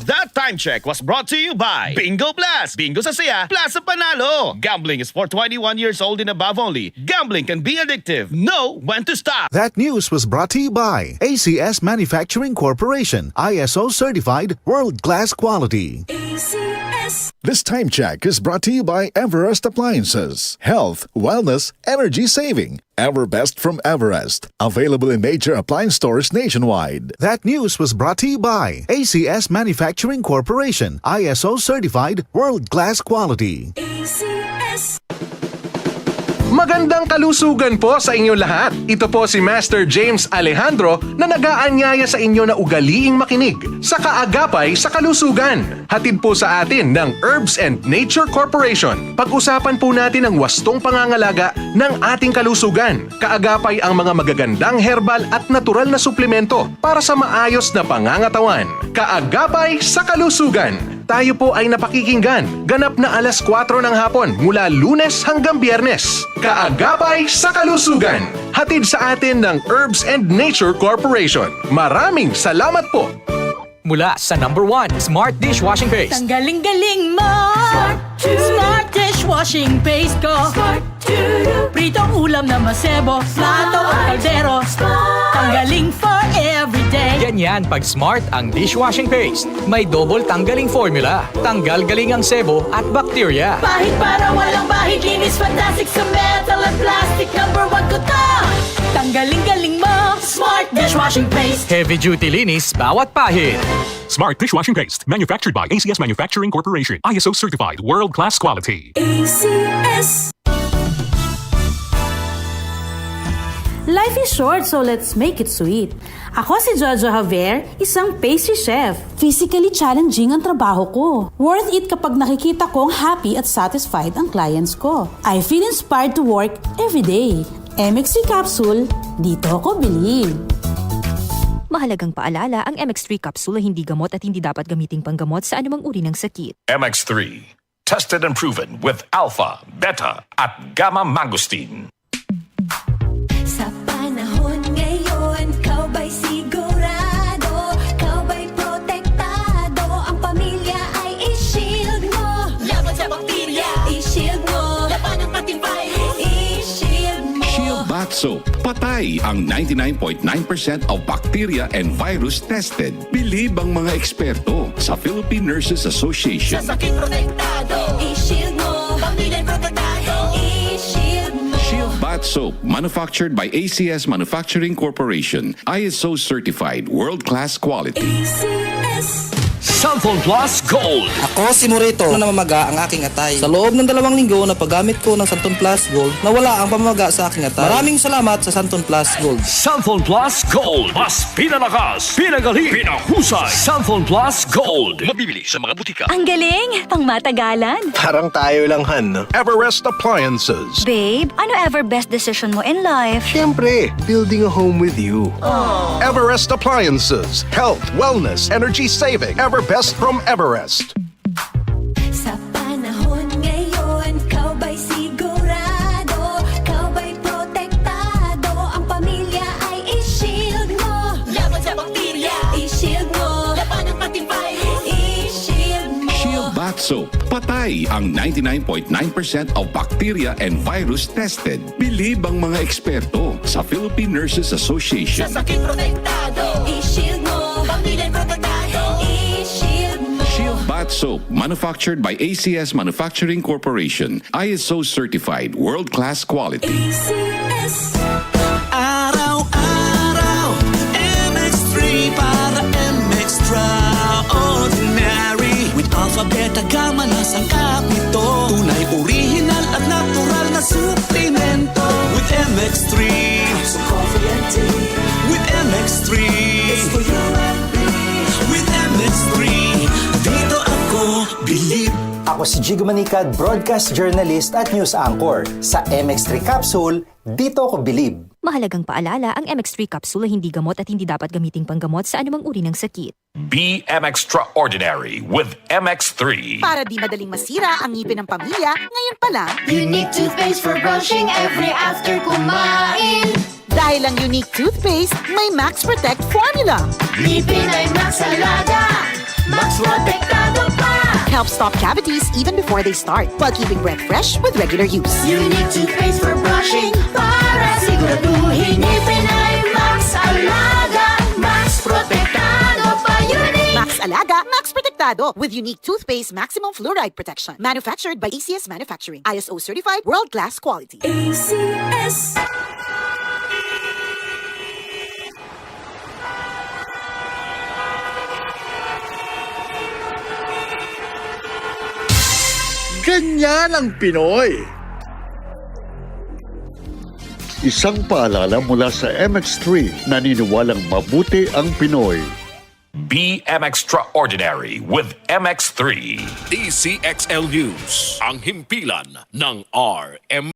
That time check was brought to you by Bingo Blast. Bingo sa saya, plus sa panalo. Gambling is for 21 years old and above only. Gambling can be addictive. Know when to stop. That news was brought to you by ACS Manufacturing Corporation, ISO certified, world-class quality. ACS. This time check is brought to you by Everest Appliances. Health, wellness, energy saving. Everbest from Everest. Available in major appliance stores nationwide. That news was brought to you by ACS Manufacturing Corporation, ISO certified, world-class quality. ACS. Magandang kalusugan po sa inyo lahat. Ito po si Master James Alejandro na nag-aanyaya sa inyo na ugaliing makinig sa kaagapay sa kalusugan. Hatid po sa atin ng Herbs and Nature Corporation. Pag-usapan po natin ang wastong pangangalaga ng ating kalusugan. Kaagapay ang mga magagandang herbal at natural na suplemento para sa maayos na pangangatawan. Kaagapay sa kalusugan. Tayo po ay napakikinggan ganap na alas 4 ng hapon mula Lunes hanggang Biyernes. Kaagapay sa kalusugan. Hatid sa atin ng Herbs and Nature Corporation. Maraming salamat po. Mula sa number 1 Smart Dishwashing Paste. Tanggaling-galing mo! Smart dishwashing paste ko! Pritong ulam na masebo, plato at kaldero. Tanggaling for everyday. Ganyan pag Smart ang dishwashing paste. May double tanggaling formula. Tanggal galing ang sebo at bakterya. Bahid para walang bahid, linis fantastic sa metal at plastic. Number 1 ko to! Tanggaling-galing mo! Smart dishwashing paste. Heavy duty linis bawat pahid. Smart Dishwashing Paste, manufactured by ACS Manufacturing Corporation. ISO certified, world-class quality. ACS. Life is short, so let's make it sweet. Ako si Jojo Javier, isang pastry chef. Physically challenging ang trabaho ko. Worth it kapag nakikita kong happy at satisfied ang clients ko. I feel inspired to work every day. MX3 capsule, dito ako believe. Mahalagang paalala, ang MX3 capsule ay hindi gamot at hindi dapat gamiting panggamot sa anumang uri ng sakit. MX3, tested and proven with alpha, beta, at gamma mangosteen. Sa panahon ngayon, kau ba'y sigurado? Kau ba'y protektado? Ang pamilya ay i-shield mo. Laban sa bakterya, i-shield mo. Laban ng pating virus, i-shield mo. Shield Bath Soap. Patay ang 99.9% of bacteria and virus tested. Believe ang mga eksperto sa Philippine Nurses Association. Sa sakit protektado, i-shield mo. Pamilya protektado, i-shield mo. Shield Bath Soap, manufactured by ACS Manufacturing Corporation. ISO certified, world-class quality. ACS. Sanfon Plus Gold. Ako si Morito na namamaga ang aking atay. Sa loob ng 2 linggo na paggamit ko ng Santon Plus Gold, nawala ang pamamaga sa aking atay. Maraming salamat sa Santon Plus Gold. Sanfon Plus Gold. Mas pinalakas, pinagaling, pinahusay. Sanfon Plus Gold. Mabibili sa mga butika. Ang galing! Pangmatagalan! Parang tayo lang, Han, no? Everest Appliances. Babe, ano ever best decision mo in life? Siyempre, building a home with you. Everest Appliances. Health, wellness, energy saving. Everbest from Everest. Sa panahon ngayon, kau ba'y sigurado? Kau ba'y protektado? Ang pamilya ay i-shield mo. Laban sa bakterya, i-shield mo. Laban ng pating virus, i-shield mo. Shield Bath Soap. Patay ang 99.9% of bacteria and virus tested. Believe ang mga eksperto sa Philippine Nurses Association. Sa sakit protektado, i-shield mo. Pamilya protektado, i-shield mo. Shield Bath Soap, manufactured by ACS Manufacturing Corporation. ISO certified, world-class quality. ACS. Araw-araw, MX3 para MX-Traordinary. With alpha, beta, gamma na sangkap nito. Tunay, original at natural na suplemento. With MX3, So coffee and tea. with MX3, It's for you and me. with MX3, dito ako believe. Ako si Jigo Manicad, broadcast journalist at news anchor. Sa MX3 Capsule, dito ako believe. Mahalagang paalala, ang MX3 capsule ay hindi gamot at hindi dapat gamiting panggamot sa anumang uri ng sakit. Be extraordinary with MX3. Para di madaling masira ang ngipin ng pamilya, ngayon pa lang. Unique toothpaste for brushing every after kumain. Dahil ang unique toothpaste, may Max Protect formula. Ngipin ay Max Alaga. Max protektado pa. Helps stop cavities even before they start while keeping breath fresh with regular use. Unique toothpaste for brushing para siguraduhin ngipin ay Max Alaga. Max protektado pa. Unique. Max Alaga, Max Protectado with unique toothpaste maximum fluoride protection. Manufactured by ACS Manufacturing. ISO certified world-class quality. ACS. Ganyan ang Pinoy! Isang paalala mula sa MX3, naniniwalang mabuti ang Pinoy. Be extraordinary with MX3. DCXL News, ang himpilan ng RM.